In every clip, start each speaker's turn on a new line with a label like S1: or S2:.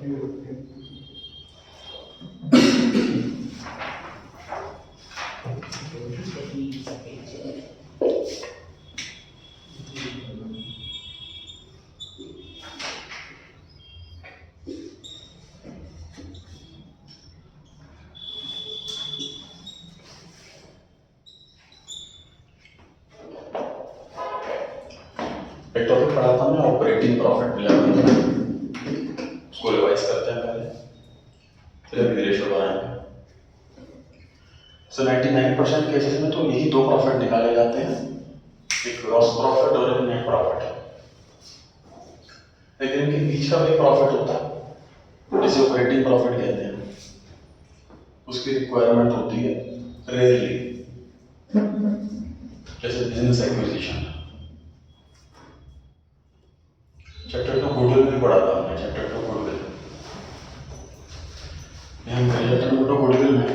S1: एक टॉपिक पढ़ा था मैं ऑपरेटिंग प्रॉफिट लेवल, उसको रिवाइज करते हैं पहले, फिर अभी रेशो बनाएंगे। सो 99% केसेस में तो यही दो प्रॉफिट निकाले जाते हैं, एक ग्रॉस प्रॉफिट और एक नेट प्रॉफिट। लेकिन इनके बीच का भी प्रॉफिट होता है जिसे ऑपरेटिंग प्रॉफिट कहते हैं, उसकी रिक्वायरमेंट होती है रेयरली, जैसे बिजनेस एक्विजिशन। चैप्टर 2 गुडविल में पढ़ा था हमने, चैप्टर 2 गुडविल। चैप्टर 2 गुडविल में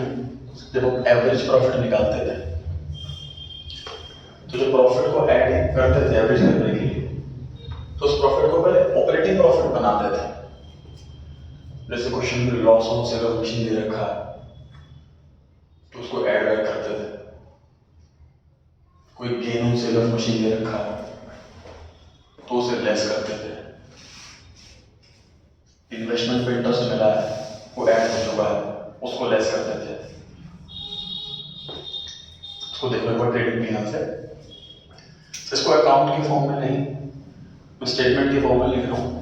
S1: जब हम एवरेज प्रॉफिट निकालते थे तो जो प्रॉफिट को ऐड करते थे एवरेज करने के लिए, तो उस प्रॉफिट को पहले ऑपरेटिंग प्रॉफिट बनाते थे। जैसे क्वेश्चन में loss on sale of machine दे रखा है तो उसको ऐड बैक करते थे, कोई gain on sale of machine दे रखा है तो उसे लेस करते थे, इन्वेस्टमेंट पे इंटरेस्ट मिला है वो ऐड हो चुका है उसको लेस करते थे। इसको देखो एक बार ट्रेडिंग पी से, इसको अकाउंट की फॉर्म में नहीं, मैं स्टेटमेंट की फॉर्म में लिख रहा हूँ।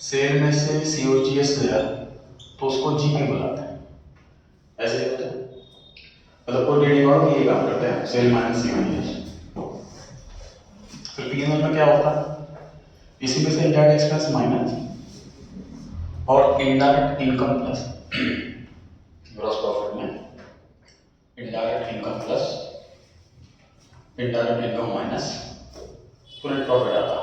S1: सेल में से COGS गया तो उसको जीपी बुलाते हैं, ऐसे होता है। मतलब कोई ट्रेडिंग और ये काम करते हैं, सेल माइनस COGS। फिर P&L में क्या होता है, इसी में से इनडायरेक्ट एक्सपेंस माइनस और indirect income plus, gross profit में indirect income plus indirect income minus net profit आता है।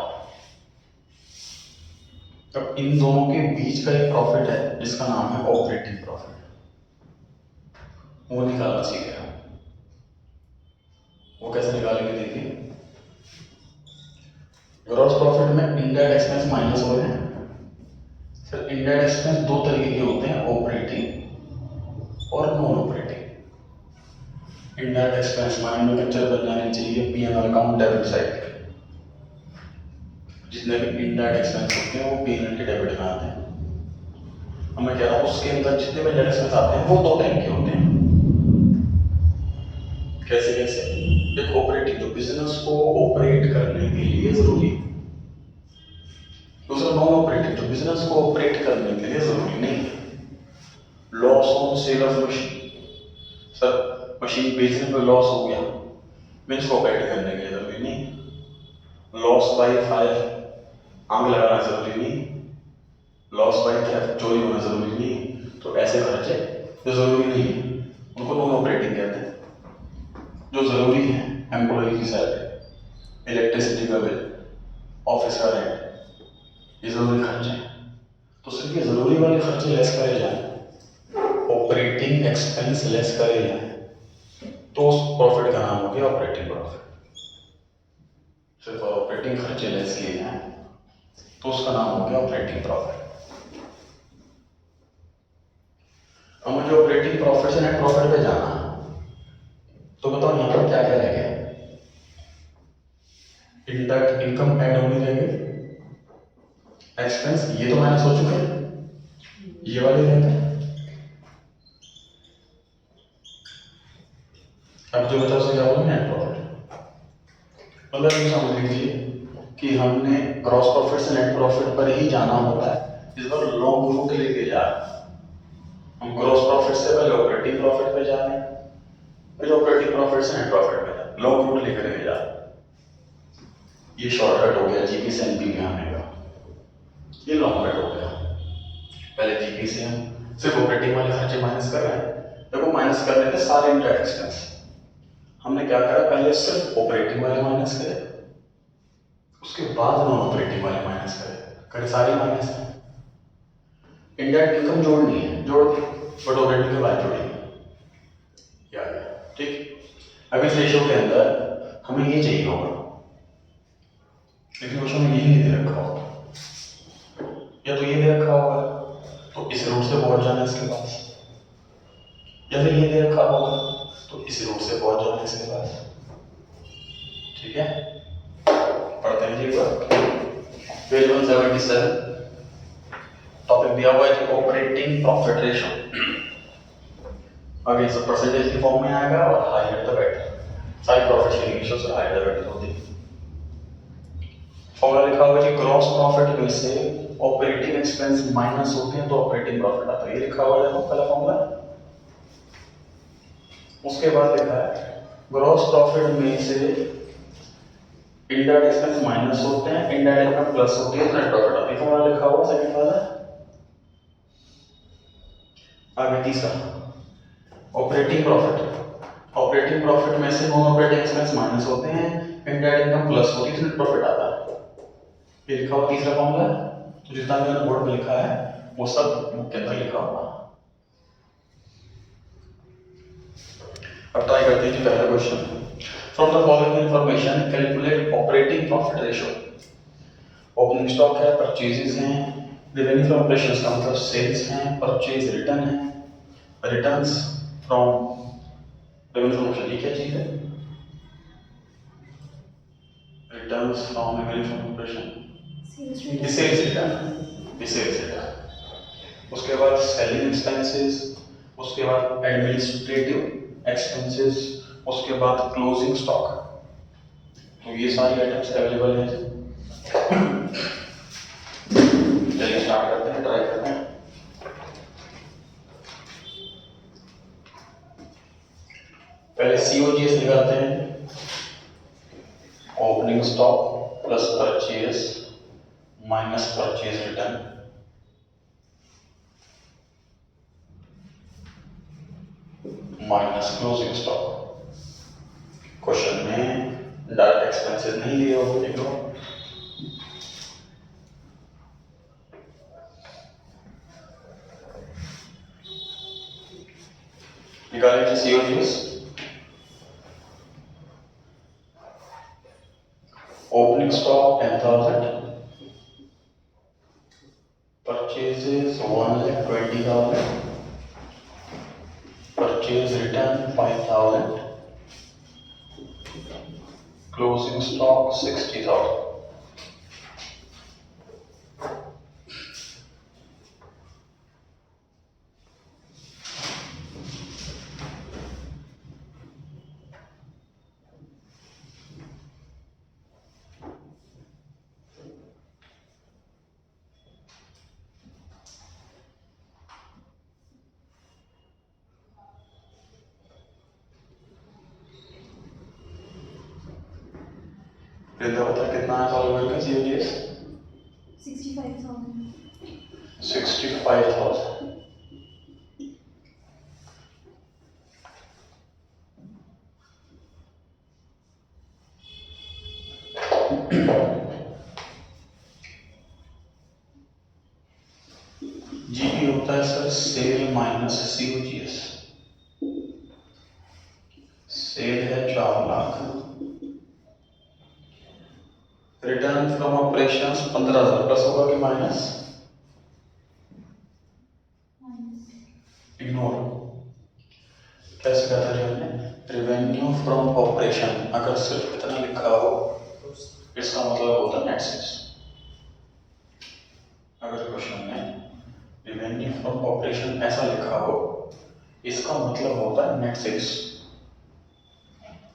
S1: अब इन दोनों के बीच का एक प्रॉफिट है जिसका नाम है ऑपरेटिंग प्रॉफिट, वो निकालना सीखे हम। वो कैसे निकालेंगे देखिए, ग्रॉस प्रॉफिट में इनडायरेक्ट एक्सपेंस माइनस हो रहे हैं। सर इनडायरेक्ट एक्सपेंस दो तरीके के होते हैं, ऑपरेटिंग और non operating. Indirect expense mind में पिक्चर बन जानी चाहिए, P&L अकाउंट डेबिट साइड के, जितने भी इनडायरेक्ट एक्सपेंस होते हैं वो P&L के डेबिट में आते हैं। अब मैं कह रहा हूँ उसके अंदर जितने भी इनडायरेक्ट एक्सपेंस आते हैं वो दो टाइप के होते हैं। कैसे कैसे, एक ऑपरेटिंग जो बिजनेस को ऑपरेट करने के लिए जरूरी है, दूसरा नॉन ऑपरेटिंग जो बिजनेस को ऑपरेट करने के लिए जरूरी नहीं है। Loss on sale of machine, sir machine बेचने पर लॉस हो गया, मैं इसको ऑपरेट करने के लिए जरूरी नहीं। लॉस बाय फायर, आग लगाना जरूरी नहीं। लॉस बाय थेफ्ट, चोरी होना जरूरी नहीं। तो ऐसे खर्चे जो जरूरी नहीं है उनको नॉन ऑपरेटिंग कहते हैं। जो जरूरी है, एम्प्लॉय की सैलरी, इलेक्ट्रिसिटी का बिल, ऑफिस का रेंट, ये जरूरी खर्चे हैं। तो सिर्फ ये जरूरी वाले खर्चे लेस करे जाए, ऑपरेटिंग एक्सपेंस लेस करे जाए, तो उस प्रॉफिट का नाम हो गया ऑपरेटिंग प्रॉफिट। सिर्फ ऑपरेटिंग खर्चे लेस किए जाए तो उसका नाम हो गया ऑपरेटिंग प्रॉफिट। अब मुझे ऑपरेटिंग प्रॉफिट से नेट प्रॉफिट पे जाना, तो बताओ यहाँ पर क्या क्या रह गया। इनडायरेक्ट इनकम ऐड होनी रह गई, एक्सपेंस ये तो माइनस हो चुके हैं, ये वाले रहते हैं। अब जो बचा उसे क्या बोले, नेट प्रॉफिट। मतलब ये समझ लीजिए कि हमने ग्रॉस प्रॉफिट से नेट प्रॉफिट पर ही जाना होता है, इस बार लॉन्ग रूट लेके जा रहे हैं। हम ग्रॉस प्रॉफिट से पहले ऑपरेटिंग प्रॉफिट पे जा रहे हैं, फिर ऑपरेटिंग प्रॉफिट से नेट प्रॉफिट पे जा रहे हैं, लॉन्ग रूट लेकर के जा रहे हैं। ये शॉर्टकट हो गया जीपी से एनपी में आने का, ये लॉन्ग कट हो गया। पहले जीपी से हम सिर्फ ऑपरेटिंग वाले खर्चे माइनस कर रहे हैं, देखो माइनस करने के सारे इनडायरेक्ट एक्सपेंस हमने क्या करा, पहले सिर्फ ऑपरेटिंग वाले माइनस करे, उसके बाद नॉन ऑपरेटिंग वाले माइनस करे सारे माइनस है। इनडायरेक्ट इनकम जोड़नी है, जोड़ दी, बट ऑपरेटिंग के बाद जोड़ेंगे, याद है, ठीक। अब इस रेशियो के अंदर हमें ये चाहिए होगा, लेकिन उसमें यही नहीं दे रखा होगा, या तो ये दे रखा होगा तो इस रूट से पहुंच जाना इसके पास, या फिर ये दे रखा होगा तो इस रूट से पहुंच जाना इसके पास। ठीक है, पढ़ते हैं जी एक बार। पेज 177 टॉपिक दिया हुआ है ऑपरेटिंग प्रॉफिट रेशियो। अगेन सब परसेंटेज की फॉर्म में आएगा और हायर द बेटर, सारी प्रॉफिट शेयरिंग रेशियो से हायर द बेटर होती है। फॉर्मूला लिखा हुआ है कि ग्रॉस प्रॉफिट में से ऑपरेटिंग एक्सपेंस माइनस होते हैं तो ऑपरेटिंग प्रॉफिट आता है, ये लिखा हुआ है पहला फॉर्मूला। उसके बाद लिखा है ग्रॉस प्रॉफिट में से इनडायरेक्ट एक्सपेंस माइनस होते हैं, इनडायरेक्ट में प्लस होती है तो नेट प्रॉफिट आता है। फॉर्मूला लिखा हुआ सेकंड वाला। आगे तीसरा ऑपरेटिंग प्रॉफिट, ऑपरेटिंग प्रॉफिट में से नॉन ऑपरेटिंग एक्सपेंस माइनस होते हैं, इनडायरेक्ट इनकम प्लस होती है तो नेट प्रॉफिट आता है। ये लिखा हुआ तीसरा फॉर्मूला। तो जितना मैंने बोर्ड में लिखा है वो सब बुक के अंदर लिखा हुआ। अब ट्राई करते हैं जी पहला question. From the following information calculate operating profit ratio. Opening stock है, परचेजेस हैं, रेवेन्यू फ्रॉम ऑपरेशंस का मतलब सेल्स हैं, परचेज रिटर्न है, returns from revenue from operation, ये क्या चीज है? Returns from revenue from operation, ये सेल्स रिटर्न, ये सेल्स रिटर्न। उसके बाद सेलिंग एक्सपेंसेस, उसके बाद एडमिनिस्ट्रेटिव एक्सपेंसेस, उसके बाद क्लोजिंग स्टॉक। तो ये सारी आइटम्स अवेलेबल हैं। चलिए स्टार्ट करते हैं, ट्राई करते हैं। पहले सीओजीएस निकालते हैं। Opening stock plus purchase minus purchase return minus closing stock. Question में डायरेक्ट एक्सपेंसेस नहीं दिए हो, देख लो। निकालेंगे COGS. Opening stock 10,000, purchases 1,20,000, purchase return 5,000, closing stock 60,000। बता कितना है सॉल्वेंट का सीओजीएस?
S2: 65,000।
S1: 65,000। जीपी होता है sir sale minus COGS. Sale है 4 lakh, return from operations 15,000 plus होगा कि माइनस? इग्नोर। कैसे कहता है हमने रेवेन्यू फ्रॉम ऑपरेशन, अगर सिर्फ इतना लिखा हो इसका मतलब होता है नेट सेल्स। अगर क्वेश्चन में रेवेन्यू फ्रॉम ऑपरेशन ऐसा लिखा हो इसका मतलब होता है नेट सेल्स।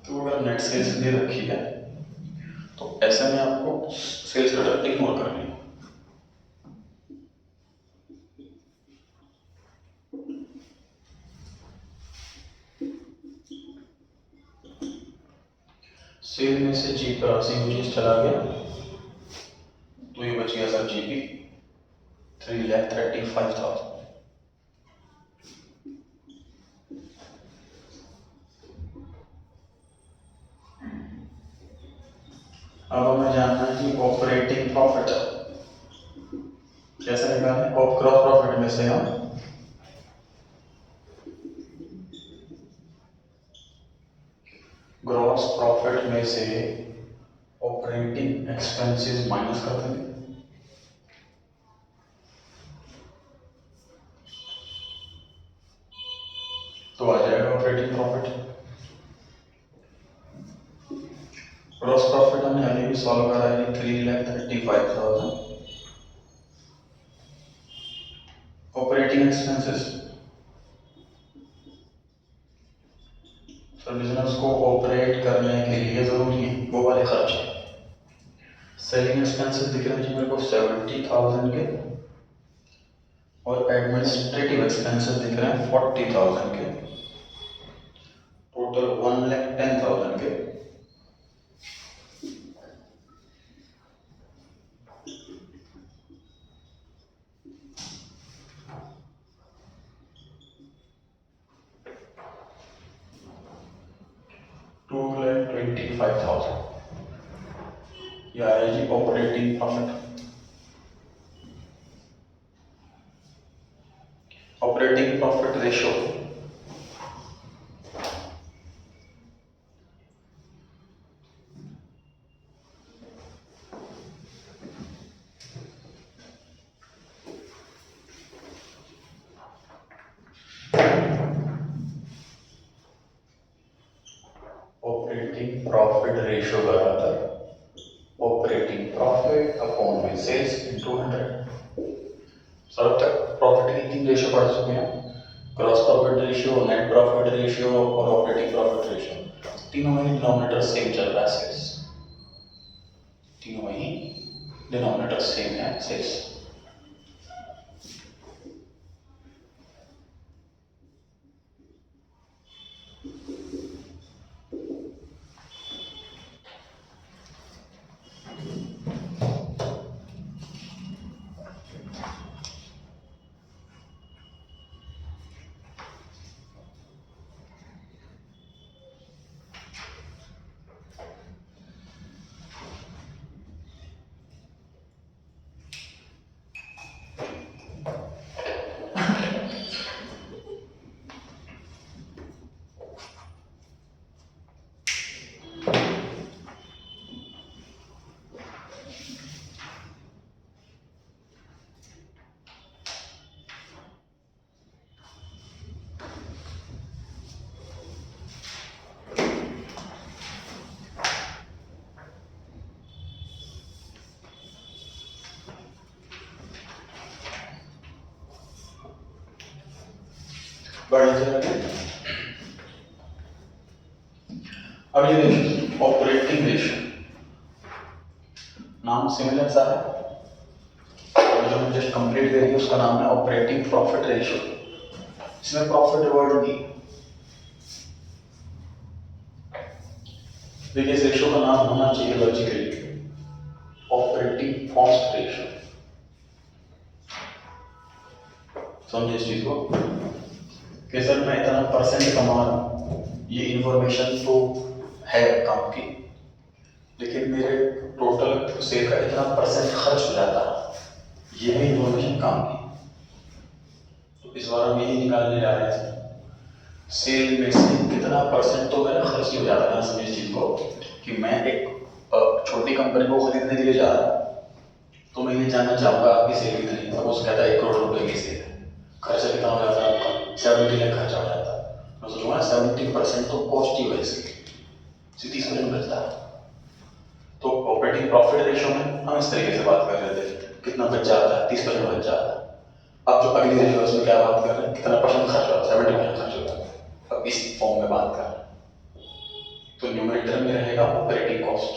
S1: तो अगर नेट सेल्स दे रखी है तो ऐसे में आपको सेल्स रिटर्न इग्नोर करनी है। सेल में से सीओजीएस चला गया तो ये बच गया सर जीपी 3,35,000। अब हमें जानना है कि ऑपरेटिंग प्रॉफिट कैसे निकालें। और ग्रॉस प्रॉफिट में से हम ग्रॉस प्रॉफिट में से ऑपरेटिंग एक्सपेंसेस माइनस कर देंगे। पहले भी सॉल्व करा है, 3,35,000 ऑपरेटिंग एक्सपेंसेस। तो बिजनेस को ऑपरेट करने के लिए जरूरी है वो वाले खर्चे। सेलिंग एक्सपेंसेस दिख रहे हैं जी मेरे को 70,000 के, और एडमिनिस्ट्रेटिव एक्सपेंसेस दिख रहे हैं 40,000 के, टोटल 1,10,000 के। $2,25,000 यह है जी operating profit. Operating profit ratio operating profit ratio बराबर ऑपरेटिंग प्रॉफिट अपॉन में सेल्स इनटू 100। सब तक प्रॉफिट की 3 रेशियो पढ़ चुके हैं, gross profit ratio, net profit ratio और ऑपरेटिंग प्रॉफिट रेशियो। तीनों में डिनोमिनेटर सेम चल रहा है, सेल्स। तीनों में ही डिनोमिनेटर सेम है, सेल्स। अब ये देखिए ऑपरेटिंग रेशियो, नाम सिमिलर सा है, और जो हमने जस्ट कंप्लीट करी उसका नाम है ऑपरेटिंग प्रॉफिट रेशियो। इसमें प्रॉफिट वर्ड नहीं। देखिए इस रेशियो का नाम होना चाहिए लॉजिकली ऑपरेटिंग कॉस्ट रेशियो। समझे इस चीज को कि सर मैं इतना परसेंट कमा रहा हूं, ये इंफॉर्मेशन तो है काम की, लेकिन मेरे टोटल सेल का इतना परसेंट खर्च हो जाता है, ये भी इंफॉर्मेशन काम की। तो इस बार हम यही निकालने जा रहे हैं, सेल में से कितना परसेंट तो मेरा खर्च ही हो जाता है। समझे इस चीज को कि मैं एक छोटी कंपनी को खरीदने के लिए जा रहा हूँ, तो मैं ये जानना चाहूंगा आपकी सेल कितनी। सपोज कहता है 1 करोड़ रुपए की सेल, खर्चा कितना हो जाता है आपका? 70 लाख खर्चा हो जाता है। मैं सोचूंगा 70% तो कॉस्ट ही है इसकी, 30% बचता है। तो ऑपरेटिंग प्रॉफिट रेशियो में हम इस तरीके से बात कर रहे थे, कितना बच जाता है? 30% बच जाता है। अब जो अगली रेशियो है उसमें क्या बात कर रहे हैं, कितना परसेंट खर्च होता है? 70% खर्च होता है। अब इस फॉर्म में बात कर रहे हैं, तो न्यूमरेटर में रहेगा ऑपरेटिंग कॉस्ट,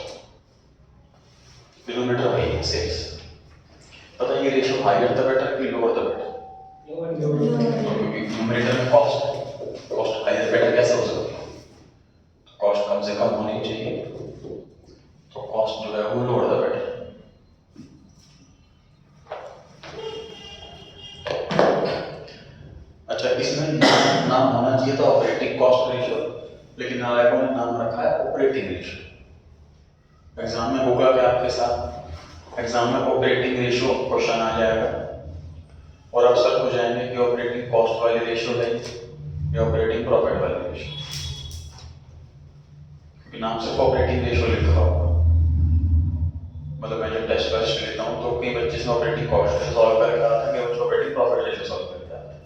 S1: डिनोमिनेटर वही सेल्स। पता ये रेशियो हायर द बेटर कि लोअर द बेटर? क्योंकि न्यूमरेटर में कॉस्ट हायर बेटर कैसे हो सकती है? कॉस्ट कम से कम होनी चाहिए, तो कॉस्ट जो है वो लोअर द बेटर। अच्छा इसमें नाम होना चाहिए था ऑपरेटिंग कॉस्ट रेशियो, लेकिन नालायकों ने नाम रखा है ऑपरेटिंग रेशियो। एग्जाम में होगा क्या आपके साथ? एग्जाम में ऑपरेटिंग रेशियो क्वेश्चन आ जाएगा और आप सर्च हो जाएंगे कि ऑपरेटिंग कॉस्ट वाली रेशियो है या ऑपरेटिंग प्रॉफिट वाली रेशियो, क्योंकि नाम सिर्फ ऑपरेटिंग रेशियो लिखा होगा। मतलब मैं जब टेस्ट वेस्ट लेता हूँ तो कई बच्चे से ऑपरेटिंग कॉस्ट रेशियो सॉल्व करके आता है, कि ऑपरेटिंग प्रॉफिट रेशियो सॉल्व करके आता है।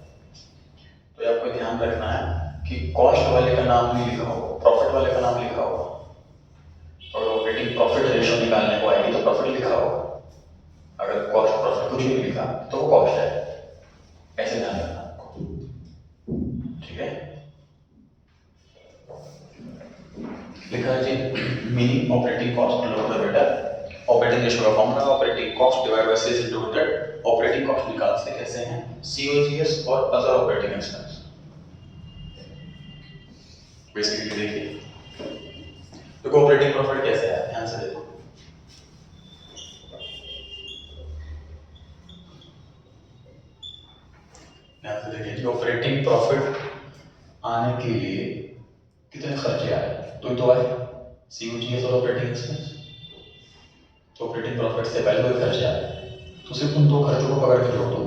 S1: तो ये आपको ध्यान रखना है कि कॉस्ट वाले का नाम नहीं लिखा होगा, प्रॉफिट वाले का नाम लिखा होगा, और ऑपरेटिंग प्रॉफिट रेशियो निकालने को आएगी तो प्रॉफिट लिखा होगा, अगर कॉस्ट प्रॉफिट कुछ भी नहीं लिखा तो वो कॉस्ट है, ऐसे ध्यान रखना आपको, ठीक है। लिखा है जी meaning operating cost divide by बेटा, ऑपरेटिंग रेशियो का formula operating cost divide by sales into 100। Operating cost निकालते कैसे हैं, सीओजीएस और अदर ऑपरेटिंग एक्सपेंस। बेसिकली देखिए देखो ऑपरेटिंग प्रॉफिट कैसे है, ध्यान से देखो, ध्यान से देखिए, ऑपरेटिंग प्रॉफिट आने के लिए कितने खर्चे आए, तो आए सीओजीएस और ऑपरेटिंग एक्सपेंस। तो ऑपरेटिंग प्रॉफिट से पहले कोई खर्चे आए तो सिर्फ उन दो खर्चों को पकड़ के जोड़ दो,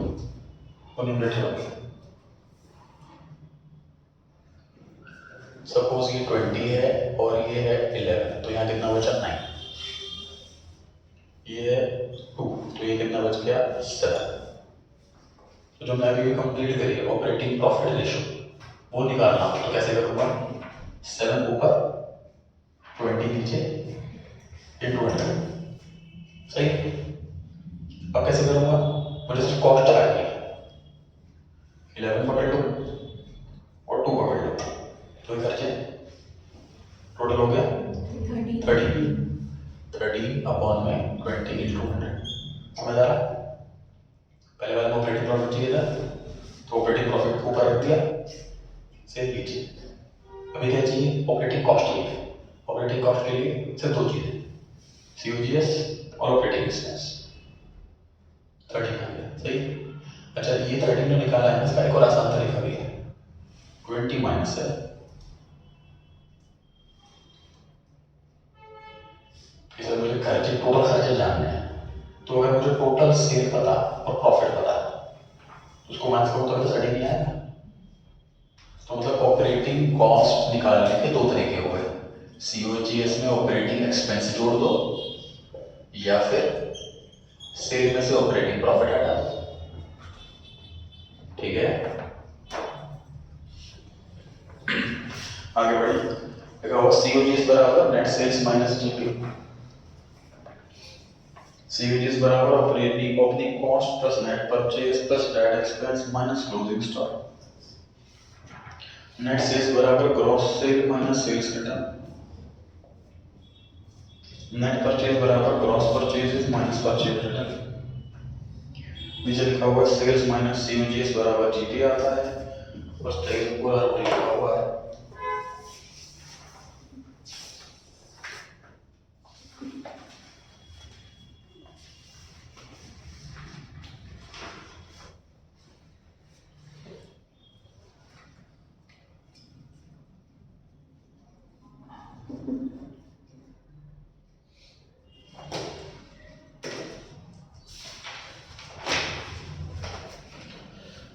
S1: वो न्यूमरेटर हो गया। सपोज ये 20 है और ये है 11, तो यहाँ कितना बचा 9, ये है 2, तो ये कितना बच गया 7। तो जो मैंने अभी कंप्लीट करी है ऑपरेटिंग प्रॉफिट रेशियो वो निकालना, तो कैसे करूँगा, 7 ऊपर 20 नीचे इंटू 100, सही। अब कैसे करूँगा, मुझे सिर्फ कॉस्ट चाहिए, 11 पकड़ लो और 2 पकड़ लो, तो खर्चे टोटल हो गया 30 अपॉन में 20 इंटू 100। समझ आ रहा, पहले वाले में ऑपरेटिंग प्रॉफिट चाहिए था तो ऑपरेटिंग प्रॉफिट को ऊपर रख दिया, से नीचे। अभी क्या चाहिए, ऑपरेटिंग कॉस्ट चाहिए। ऑपरेटिंग कॉस्ट के लिए सिर्फ दो चीजें, सीओजीएस और ऑपरेटिंग एक्सपेंस। 13 आ गया, सही। अच्छा ये 13 जो निकाला है इसका एक और आसान तरीका भी है, 20 माइनस है, इसमें मुझे खर्चे टोटल खर्चे जानने हैं, तो अगर मुझे टोटल सेल पता और प्रॉफिट पता तो उसको माइनस करो तो स्टडी नहीं आएगा। तो मतलब ऑपरेटिंग कॉस्ट निकालने के दो तरीके हो गए, सीओजीएस में ऑपरेटिंग एक्सपेंस जोड़ दो या फिर सेल में से ऑपरेटिंग प्रॉफिट हटा दो, ठीक है। आगे बढ़िए, देखो सीओजीएस बराबर net sales minus GP, COGS बराबर operating opening cost plus net purchase plus direct expense minus closing stock. Net sales बराबर gross sale minus sales return, net purchase बराबर gross purchase minus purchase return. नीचे लिखा हुआ है sales minus COGS बराबर GP आता है, बस सेल्स पूरा लिखा हुआ है।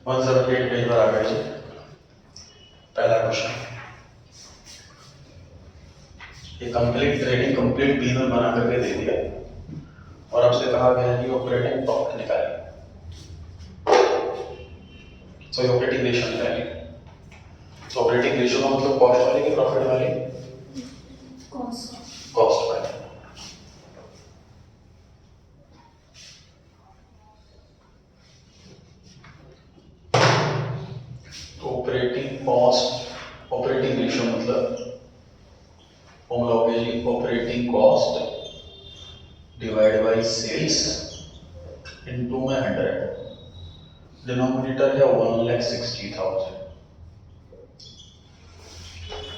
S1: वन सब पेज पर आ गए। पहला क्वेश्चन, ये कंप्लीट ट्रेडिंग कंप्लीट बी में बना करके दे दिया और आपसे कहा गया है कि ऑपरेटिंग प्रॉफिट निकालिए, सॉरी ऑपरेटिंग रेशियो निकालिए। तो ऑपरेटिंग रेशियो का मतलब कॉस्ट वाले की प्रॉफिट वाले, कॉस्ट वाले। तो ऑपरेटिंग कॉस्ट ऑपरेटिंग रेशियो मतलब फॉर्मूला हो गया जी operating cost divide by sales into में 100, डिनोमिनेटर है 1,60,000।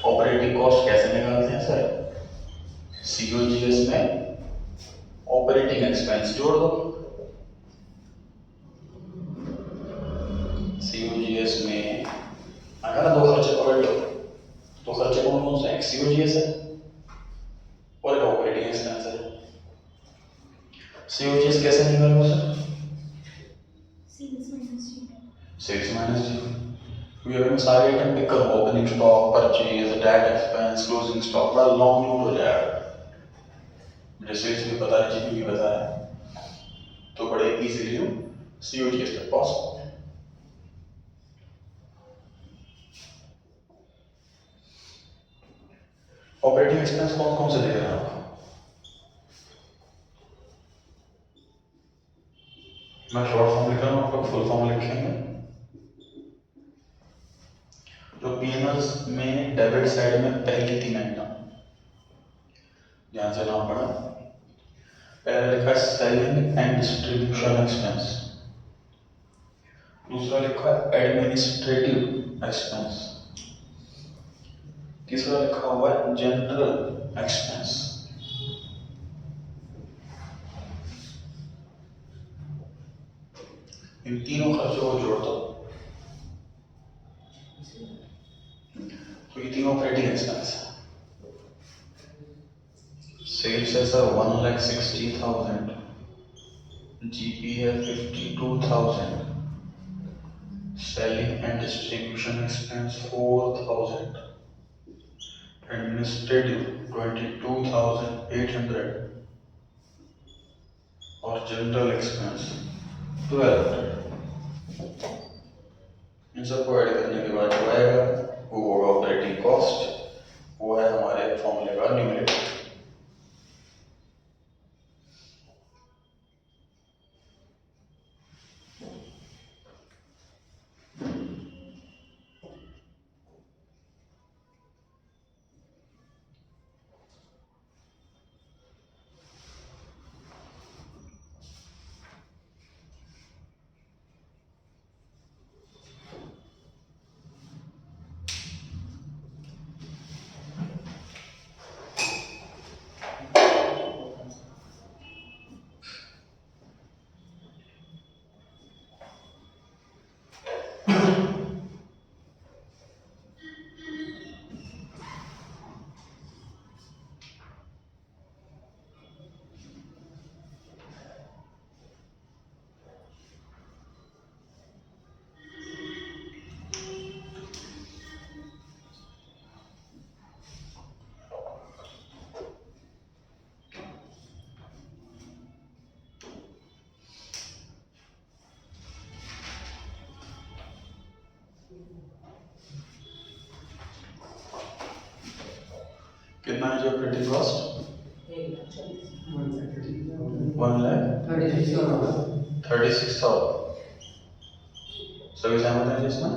S1: ऑपरेटिंग कॉस्ट कैसे निकालते हैं सर, सीओजीएस में ऑपरेटिंग एक्सपेंस जोड़ दो, सीओजीएस में अगर ना दो खर्चे पकड़ लो, तो खर्चे कौन कौन से हैं, सीओजीएस है और एक ऑपरेटिंग एक्सपेंस है। सीओजीएस कैसे निकालोगे सर, सेल्स माइनस जी, क्योंकि अगर मैं सारे आइटम पिक करूँ opening stock purchase direct expense closing stock बड़ा लॉन्ग नोट हो जाएगा, मुझे सेल्स भी पता है जीपी भी पता है, तो बड़े इजीली हम सीओजीएस तक पहुंच सकते हैं। ऑपरेटिंग एक्सपेंस कौन कौन से दे रहे हैं आपको, मैं शॉर्ट फॉर्म लिख रहा हूँ, आप लोग फुल फॉर्म लिखेंगे। जो पीएनएल्स में डेबिट साइड में पहली 3 आइटम ध्यान से नाम पढ़ा। पहला लिखा है सेलिंग एंड डिस्ट्रीब्यूशन एक्सपेंस, दूसरा लिखा है एडमिनिस्ट्रेटिव एक्सपेंस, तीसरा लिखा हुआ है जनरल एक्सपेंस। इन तीनों खर्चों को जोड़ दो तो ये तीनों ऑपरेटिंग एक्सपेंस है। सेल्स है सर 1,60,000, जीपी है 52,000, selling and distribution expense 4,000, administrative 22,800 और जनरल एक्सपेंस 1200। इन सबको ऐड करने के बाद जो आएगा वो होगा ऑपरेटिंग कॉस्ट, वो है हमारे फॉर्मूले का न्यूमरेटर। कितना है जो ऑपरेटिंग कॉस्ट? 1,36,000। सभी सहमत हैं जिसमें?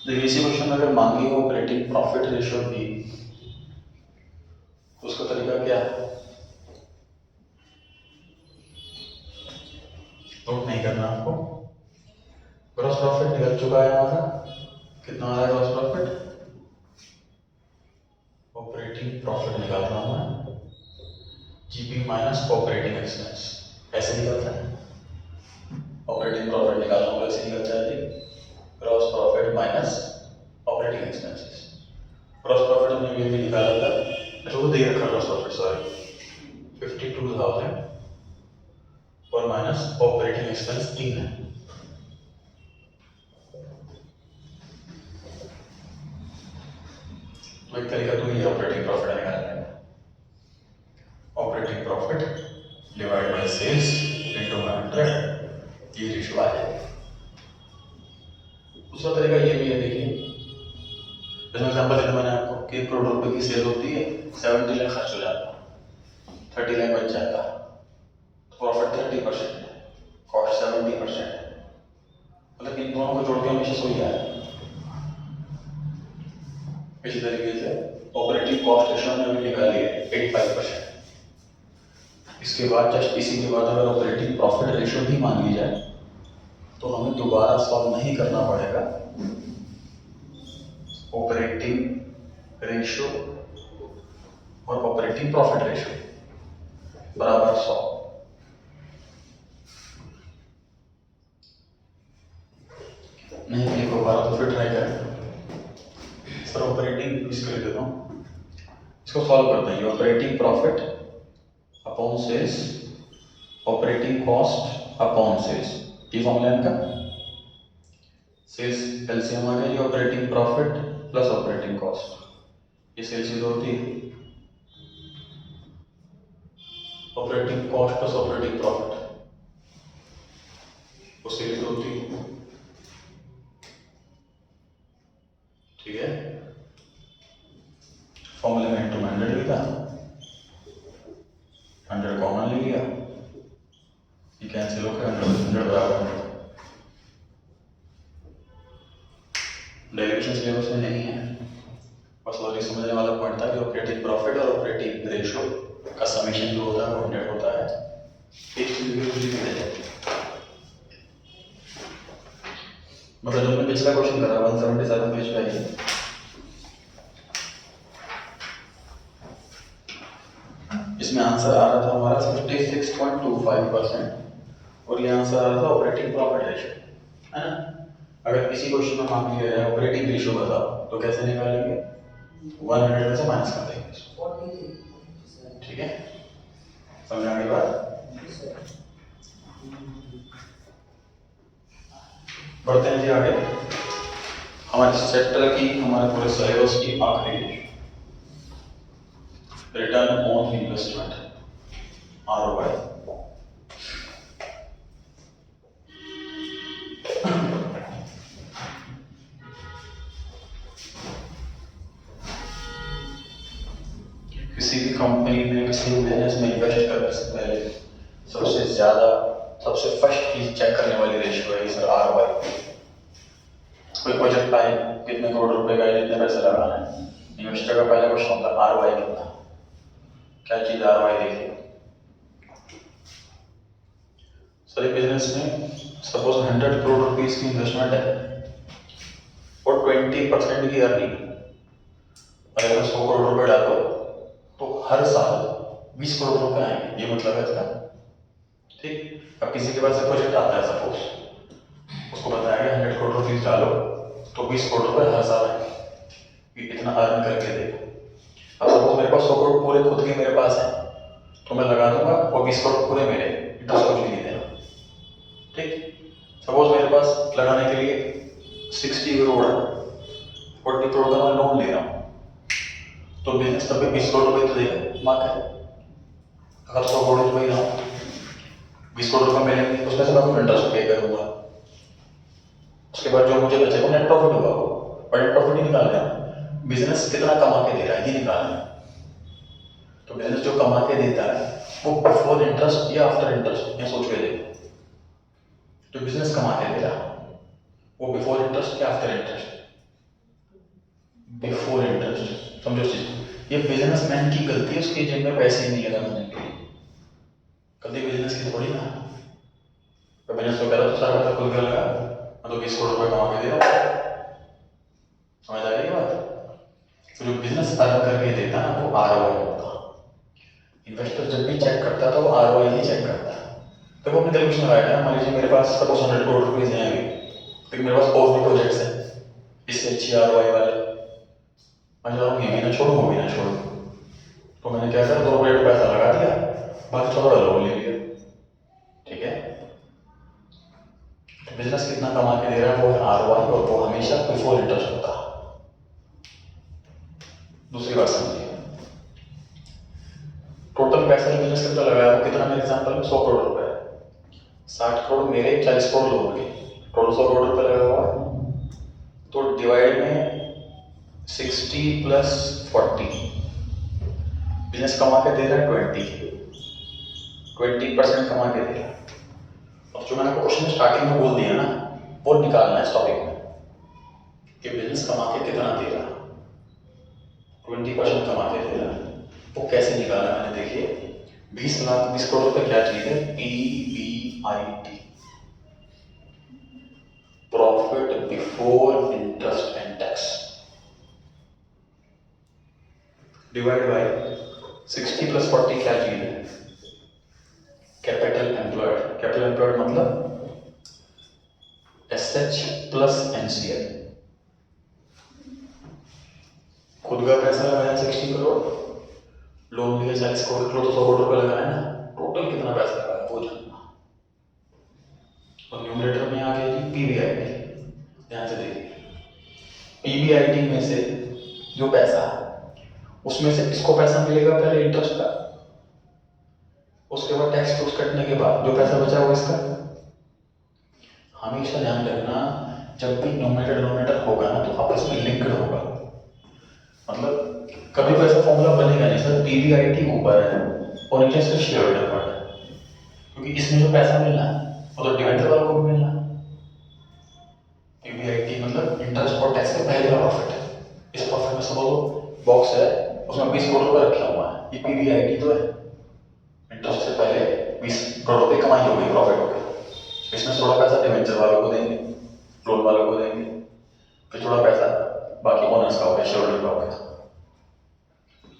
S1: देखिए इसी क्वेश्चन में अगर मांगी हो ऑपरेटिंग प्रॉफिट रेशियो भी, उसका तरीका क्या है? नोट नहीं करना आपको। ग्रॉस प्रॉफिट निकल चुका है हमारा, कितना आ रहा है ग्रॉस प्रॉफिट? ऑपरेटिंग प्रॉफिट निकाल रहा हूं मैं, जीपी माइनस ऑपरेटिंग एक्सपेंस, ऐसे निकलता है। ऑपरेटिंग प्रॉफिट निकाल रहा हूं, ऐसे निकलता है जी, gross profit minus operating expenses. Gross profit हमने भी निकाला था, अच्छा वो दे रखा ग्रॉस प्रॉफिट, सॉरी 52,000 और माइनस ऑपरेटिंग एक्सपेंस 3 है। तो एक तरीका तो ये ऑपरेटिंग प्रॉफिट निकालने का, operating profit divide by sales into 100, ये रेशियो आ जाएगा। दूसरा तरीका ये भी है, देखिए जैसे एग्जांपल देता मैंने आपको कि 1 करोड़ रुपए की सेल होती है, 70 लाख खर्च हो जाता है, 30 लाख बच जाता है, तो प्रॉफिट 30% है, कॉस्ट 70% है, मतलब इन दोनों को जोड़ के हमेशा सो ही आएगा। इसी तरीके से ऑपरेटिंग कॉस्ट रेशियो हमने अभी निकाली है 85%। इसके बाद जस्ट इसी के बाद अगर ऑपरेटिंग प्रॉफिट रेशियो भी मान ली जाए तो हमें दोबारा सॉल्व नहीं करना पड़ेगा। ऑपरेटिंग रेशियो और ऑपरेटिंग प्रॉफिट रेशियो बराबर 100। नहीं लिख पा रहा तो फिर ट्राई करें सर। ऑपरेटिंग इसको लिख देता हूँ, इसको सॉल्व करते हैं। Operating profit upon sales, operating cost upon sales, ये फॉर्मूला इनका। सेल्स एलसीएम आ गया, operating profit plus operating cost, ये सेल चीज होती है operating cost plus operating profit, वो सेल होती है। ठीक है, फॉर्मूले में इंटू 100 लिखा, 100 कॉमन ले लिया, ये कैंसिल होकर 100 बराबर 100। डेरिवेशन सिलेबस में नहीं है, बस लॉजिक समझने वाला पॉइंट था कि ऑपरेटिंग प्रॉफिट और ऑपरेटिंग रेशियो का समेशन जो होता है वो 100 होता है। एक चीज मतलब जो मैं पिछला क्वेश्चन कर रहा 177 पेज पे है, इसमें आंसर आ रहा था हमारा 56.25% और ये आंसर आ रहा था ऑपरेटिंग प्रॉफिट रेशियो, है ना। अगर किसी क्वेश्चन में मांग लिया है ऑपरेटिंग रेशियो बताओ तो कैसे निकालेंगे, 100 में से माइनस कर देंगे, ठीक है। समझ आगे बात, बढ़ते हैं जी आगे। हमारे चैप्टर की, हमारे पूरे सिलेबस की आखिरी रिटर्न ऑन इन्वेस्टमेंट, ROI। किसी भी कंपनी में, किसी भी बिजनेस में इन्वेस्ट करने से पहले सबसे फर्स्ट चीज चेक करने वाली रेशियो है सर ROI। कोई प्रोजेक्ट आए, कितने करोड़ रुपए का है, कितने पैसे लगाना है, इन्वेस्टर का पहला क्वेश्चन होता है ROI कितना, क्या चीज ROI देखिए। सर एक बिजनेस में सपोज 100 करोड़ रुपीस की इन्वेस्टमेंट है और 20% की अर्निंग, अगर 100 करोड़ रुपए डालो तो हर साल 20 करोड़ रुपए आएंगे, ये मतलब है इसका, ठीक। अब किसी के पास प्रोजेक्ट आता है, सपोज उसको बताया गया 100 करोड़ रुपीस डालो तो 20 करोड़ रुपए हर साल आएंगे, इतना अर्न करके देखो। अब सपोज मेरे पास 100 करोड़ पूरे खुद के मेरे पास है तो मैं लगा दूंगा और 20 करोड़ पूरे मेरे, इंटरेस्ट कुछ भी नहीं देना, ठीक। सपोज मेरे पास लगाने के लिए 60 करोड़ है, 40 करोड़ का मैं लोन ले रहा हूँ तो बिजनेस तब भी 20 करोड़ रुपए तो देगा, मार्क है। अगर 100 करोड़ रुपए ना 20 करोड़ रुपए मिलेंगे, उसमें से मैं इंटरेस्ट पे करूंगा, उसके बाद जो मुझे बचेगा नेट प्रॉफिट होगा, और नेट प्रॉफिट ही निकाल रहा है, बिजनेस कितना कमा के दे रहा है ये निकालना है। तो बिजनेस जो कमा के देता है वो बिफोर इंटरेस्ट या आफ्टर इंटरेस्ट, ये सोच के देखो। जो बिजनेस कमा के दे रहा है वो बिफोर इंटरेस्ट या आफ्टर इंटरेस्ट, बिफोर इंटरेस्ट, समझो चीज। ये बिजनेसमैन की गलती है, उसकी जेब में पैसे ही नहीं लगा करने के लिए, गलती बिजनेस की थोड़ी ना। तो बिजनेस तो कह रहा तो सारा पैसा खुद कर लगा, मैं तो 20 करोड़ रुपए कमा के दे रहा हूँ, समझ आ रही है बात। तो जो बिजनेस अर्न करके देता है ना वो ROI होता है। इन्वेस्टर जब भी चेक करता है तो वो ROI ही चेक करता है। तो वो अपने कैलकुलेशन लगाएगा ना, मान लीजिए मेरे पास सपोज 100 करोड़ रुपए हैं अभी, लेकिन मेरे पास और भी प्रोजेक्ट्स हैं इससे अच्छी ROI वाले, मैं चाह रहा हूँ ये भी ना छोड़ू वो भी ना छोड़ू, तो मैंने क्या करा 2 प्रोजेक्ट पैसा लगा दिया, बाकी थोड़ा लोन ले लिया, ठीक है। तो बिजनेस कितना कमा के दे रहा है वो है ROI, और वो हमेशा बिफोर इंटरेस्ट होता है। दूसरी बात समझिए, टोटल पैसा बिजनेस कितना लगाया वो कितना, मेरे एग्जांपल में 100 करोड़ रुपए, 60 करोड़ मेरे, 40 करोड़ लोगों के, टोटल 100 करोड़ रुपए लगा हुआ है। तो डिवाइड में 60 + 40, बिजनेस कमा के दे रहा है 20% कमा के दे रहा है। अब जो मैंने आपको क्वेश्चन स्टार्टिंग में बोल दिया ना वो निकालना है इस टॉपिक में कि बिजनेस कमा के कितना दे रहा है, 20% कमा के दे रहा है, वो कैसे निकाला मैंने, देखिए 20 करोड़ रुपए क्या चीज है, PBIT, profit before interest and tax, divide by 60 + 40 क्या चीज है, कैपिटल एम्प्लॉयड। कैपिटल एम्प्लॉयड मतलब SH + NCL, खुद का पैसा लगाया 60 करोड़, लोन लिया 40 करोड़, तो 100 करोड़ रुपए लगाया ना, टोटल कितना पैसा लगाया वो जानना। और न्यूमरेटर में आ गया जी PBIT, ध्यान से देखिए, PBIT में से जो पैसा उसमें से इसको पैसा मिलेगा पहले इंटरेस्ट का, उसके बाद टैक्स टूक्स कटने के बाद जो पैसा बचा वो इसका। हमेशा ध्यान रखना जब भी न्यूमरेटर डिनोमिनेटर होगा ना तो आपस में लिंक्ड होगा, मतलब कभी कोई ऐसा फॉर्मूला बनेगा नहीं सर पीवीआईटी ऊपर है और नीचे इसका शेयर होल्डर फंड है, क्योंकि इसमें जो पैसा मिलना है वो तो डिवेंचर वालों को भी मिलना है। पीवीआईटी मतलब इंटरेस्ट और टैक्स के पहले का प्रॉफिट है। इस प्रॉफिट में सपोज बॉक्स है उसमें 20 करोड़ रुपए रखा हुआ है, ये पीवीआईटी तो है, इंटरेस्ट से पहले 20 करोड़ रुपए कमाई हो गई, प्रॉफिट हो गया। इसमें थोड़ा पैसा डिवेंचर वालों को देंगे, लोन वालों को देंगे, फिर थोड़ा पैसा बाकी ओनर्स का हो गया, शेयर होल्डर का हो गया।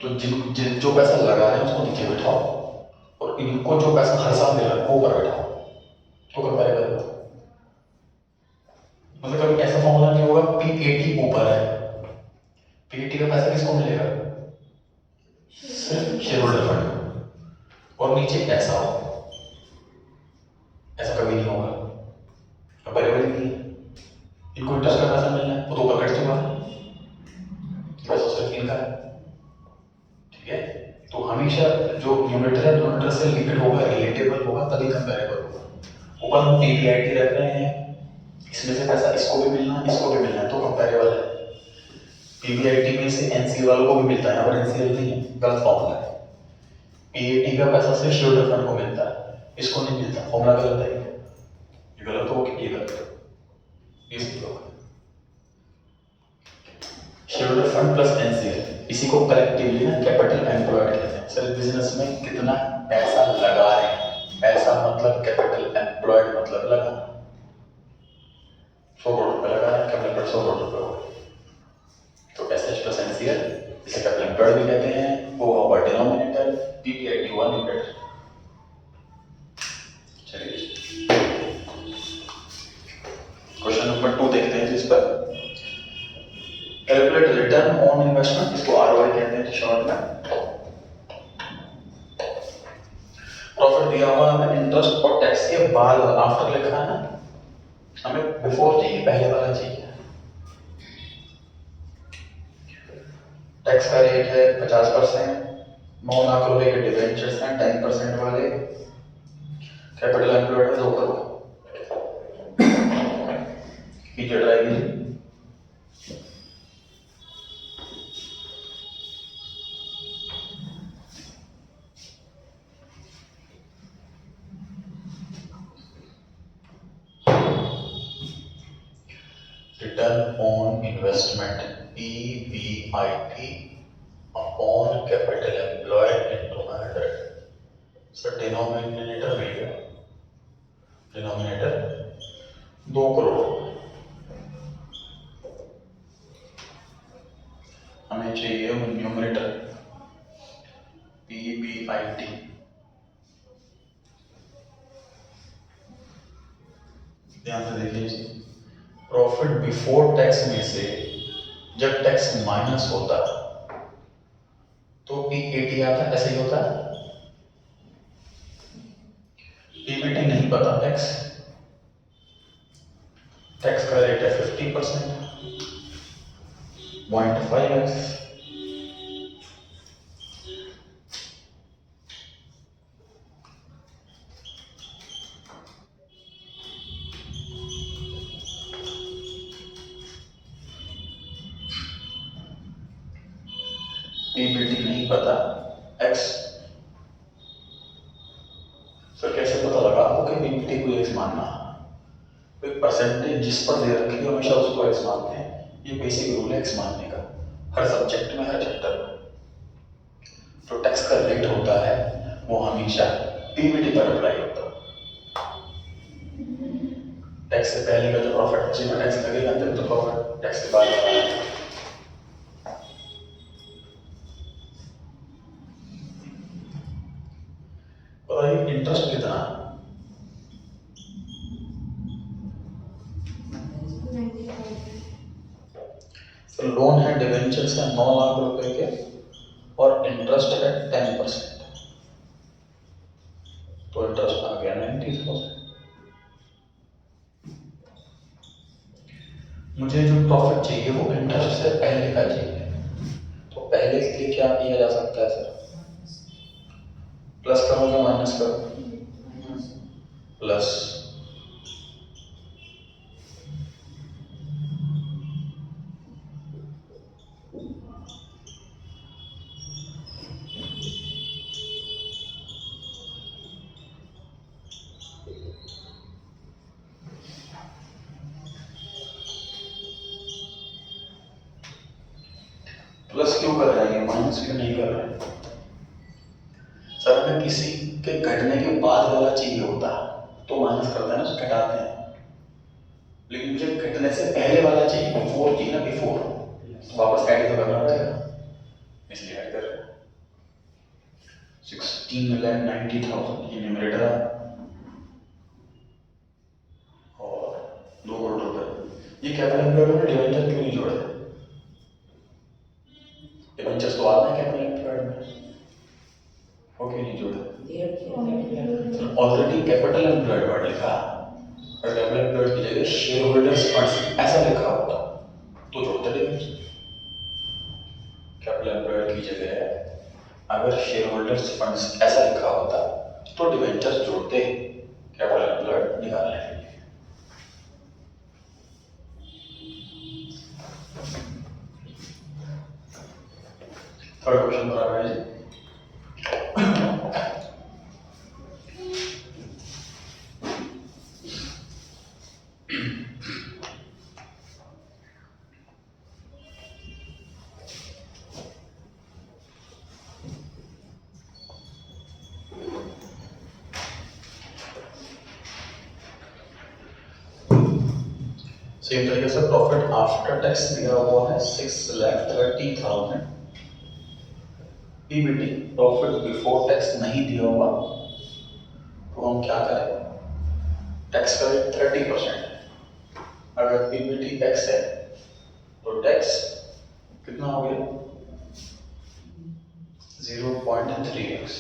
S1: तो जिन जो पैसा लगा रहे हैं उसको नीचे बिठाओ और इनको जो पैसा हर साल मिल रहा है वो ऊपर बिठाओ, तो कंपेयर करो। मतलब कभी ऐसा फॉर्मूला नहीं होगा पीएटी ऊपर है, पीएटी का पैसा किसको मिलेगा, सिर्फ शेयर होल्डर फंड, और नीचे ऐसा हो, ऐसा कभी नहीं होगा, कंपेरेबल नहीं है। इनको इंटरेस्ट का पैसा मिलना है वो तो ऊपर कट चुका है, पैसा सिर्फ इनका है, ठीक है। तो हमेशा जो न्यूमरेटर है डिनोमिनेटर से लिंक्ड होगा, रिलेटेबल होगा, तभी कंपेरेबल होगा। ऊपर हम पीवीआईटी रख रहे हैं, इसमें से पैसा इसको भी मिलना है, इसको भी मिलना है, तो कंपेरेबल है। पीवीआईटी में से एनसीएल वालों को भी मिलता है, यहाँ पर एनसीएल नहीं है, गलत फॉर्मूला है। पीएटी का पैसा सिर्फ शेयर होल्डर फंड को मिलता है, इसको नहीं मिलता, फॉर्मूला गलत है, ये गलत हो कि ये गलत हो, ये सही होगा। Share holder fund plus NCL, इसी को कलेक्टिवली ना कैपिटल एम्प्लॉयड कहते हैं। सर बिजनेस में कितना पैसा लगा रहे हैं, पैसा मतलब कैपिटल एम्प्लॉयड मतलब लगा, 100 करोड़ रुपए लगा रहे हैं, कैपिटल एम्प्लॉयड 100 करोड़ रुपए हो गए, तो एसएच प्लस एनसीएल इसे कैपिटल एम्प्लॉयड भी कहते हैं, वो होगा डिनोमिनेटर, पीपीआईटी 1 यूनिट। चलिए क्वेश्चन नंबर 2 देखते हैं जिस पर कैलकुलेट रिटर्न ऑन इन्वेस्टमेंट, इसको आरओआई कहते हैं शॉर्ट में। प्रॉफिट दिया हुआ हमें इंटरेस्ट और टैक्स के बाद, आफ्टर लिखा है ना, हमें बिफोर चाहिए, पहले वाला चाहिए। टैक्स का रेट है 50%, 9 लाख रुपए के डिवेंचर्स हैं 10% वाले, कैपिटल एम्प्लॉयड है 2 करोड़। पीछे drive return on investment PBIT upon capital employed into 100। Sir denominator मिल गया, डिनोमिनेटर 2 करोड़, हमें चाहिए न्यूमरेटर PBIT। ध्यान से देखिए, प्रॉफिट बिफोर टैक्स में से जब टैक्स माइनस होता तो पीएटी आता है, ऐसे ही होता है। पीबीटी नहीं पता, टैक्स का रेट है 50%, 0.5x, पीबीटी नहीं पता, x। सर कैसे पता लगा आपको कि पीबीटी को x मानना, कोई परसेंटेज जिस पर दे रखी है हमेशा उसको x मानते हैं, ये बेसिक रूल है x मानने का, हर सब्जेक्ट में, हर चैप्टर में। जो टैक्स का रेट होता है वो हमेशा पीबीटी पर अप्लाई होता है। टैक्स से पहले का जो प्रॉफिट उसी में टैक्स लगेगा, तो प्रॉफिट टैक्स के बाद इंटरेस्ट कितना, तो लोन है डिवेंचर्स है 9 लाख रुपए के और इंटरेस्ट है 10%, तो इंटरेस्ट आ गया 90,000। मुझे जो प्रॉफिट चाहिए वो इंटरेस्ट से पहले का चाहिए, तो पहले के लिए क्या क्या किया जा सकता है सर? प्लस करो या माइनस करो? प्लस। प्लस क्यों कर रहे हैं, माइनस क्यों नहीं कर रहे हैं? सर हमें किसी के घटने के बाद वाला चाहिए होता तो माइनस करते हैं ना, उसको घटाते हैं, लेकिन मुझे घटने से पहले वाला चाहिए, बिफोर चाहिए ना, बिफोर। तो वापस ऐड तो करना पड़ेगा, इसलिए ऐड कर रहे हैं। 16,90,000 ये न्यूमरेटर है और 2 करोड़ रुपए। ये कैपिटल एम्प्लॉयड में डिवेंचर क्यों नहीं जोड़े? डिवेंचर्स तो आते हैं कैपिटल एम्प्लॉयड में, ओके नहीं जोड़े? ऑलरेडी कैपिटल एम्प्लॉयड वर्ड लिखा, और कैपिटल एम्प्लॉयड की जगह शेयर होल्डर्स फंड्स ऐसा लिखा होता तो जोड़ते डिवेंचर। कैपिटल एम्प्लॉयड की जगह अगर शेयर होल्डर्स फंड्स ऐसा लिखा होता तो डिवेंचर्स जोड़ते कैपिटल एम्प्लॉयड निकालने के लिए। थर्ड क्वेश्चन पर आ गए जी। सेम तरीके से प्रॉफिट आफ्टर टैक्स दिया हुआ है 6,30,000। पीबीटी प्रॉफिट बिफोर टैक्स नहीं दिया हुआ तो हम क्या करें, टैक्स का रेट 30%। अगर पीबीटी टैक्स है तो टैक्स कितना हो गया, 0.3x।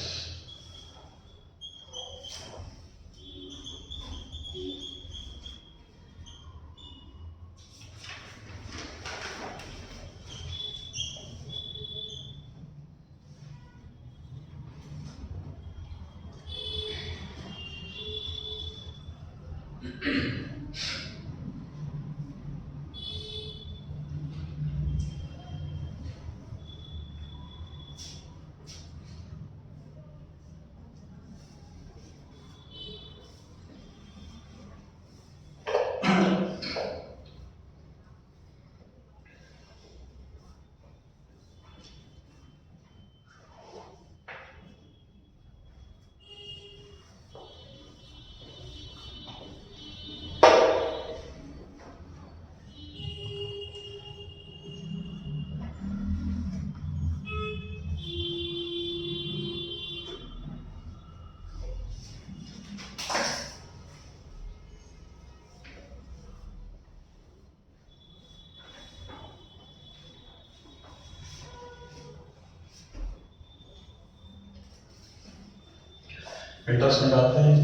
S1: इंटरेस्ट निकालते हैं,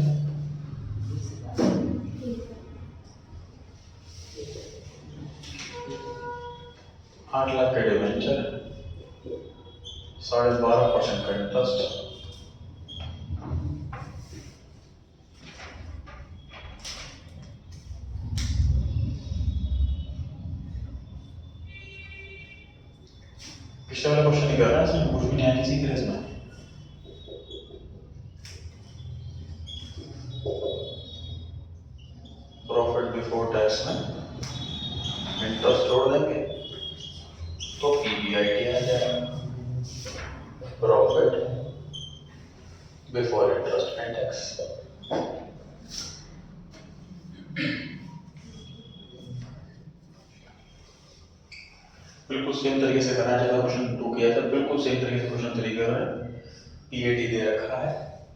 S1: 8 लाख का डिवेंचर, 12.5% का इंटरेस्ट। पिछले वाला क्वेश्चन नहीं कर रहा है, इसमें कुछ भी नया नहीं सीख रहे इसमें। प्रॉफिट बिफोर टैक्स में इंटरेस्ट जोड़ देंगे तो पीबीआईटी आ जाएगा, profit before interest and tax. बिल्कुल सेम तरीके से करना है जैसा क्वेश्चन 2 किया था, बिल्कुल सेम तरीके से क्वेश्चन 3 कर रहे हैं। पीएटी दे रखा है,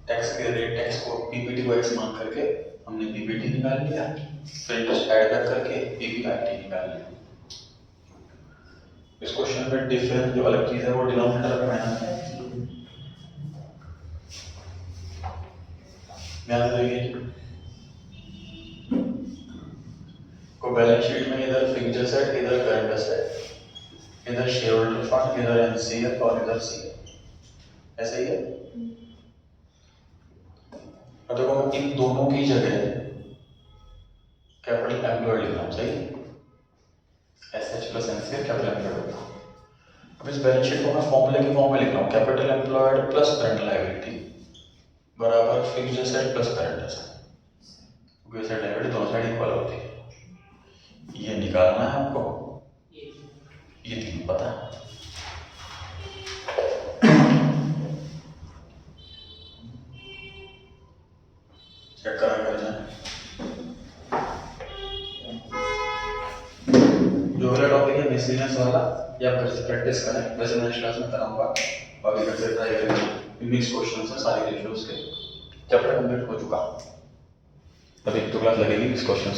S1: टैक्स के रेट, टैक्स को पीपीटी को एक्स मान करके हमने पीपीटी निकाल लिया, फिर इंटरेस्ट ऐड बैक करके पीबीआईटी निकाल लिया। इस क्वेश्चन में डिफरेंस जो अलग चीज है वो डिनोमिनेटर में मेहनत है, ध्यान रखिए। को बैलेंस शीट में इधर फिक्स्ड एसेट इधर करंट एसेट, इधर शेयर होल्डर फंड, इधर एनसीएफ और इधर सीएफ, ऐसा ही है। और देखो मैं इन दोनों की जगह कैपिटल एम्प्लॉयड लिख रहा हूँ, सही, SH plus NCF capital employed. अब इस बैलेंस शीट को मैं फॉर्मूले के फॉर्म में लिख रहा हूँ, capital employed plus current liability बराबर fixed asset plus current asset, क्योंकि एसेट लायबिलिटी दोनों साइड इक्वल होती है। ये निकालना है आपको, ये तीन पता है। चेक करा कर जाए, जो वाला टॉपिक है मिसलेनियस वाला, ये आप घर से प्रैक्टिस करें, वैसे मैं नेक्स्ट क्लास में कराऊंगा, अभी घर से ट्राई करेंगे। मिक्स क्वेश्चन है सारे रेशियोज के, चैप्टर कंप्लीट हो चुका, अभी एक तो क्लास लगेगी इस क्वेश्चन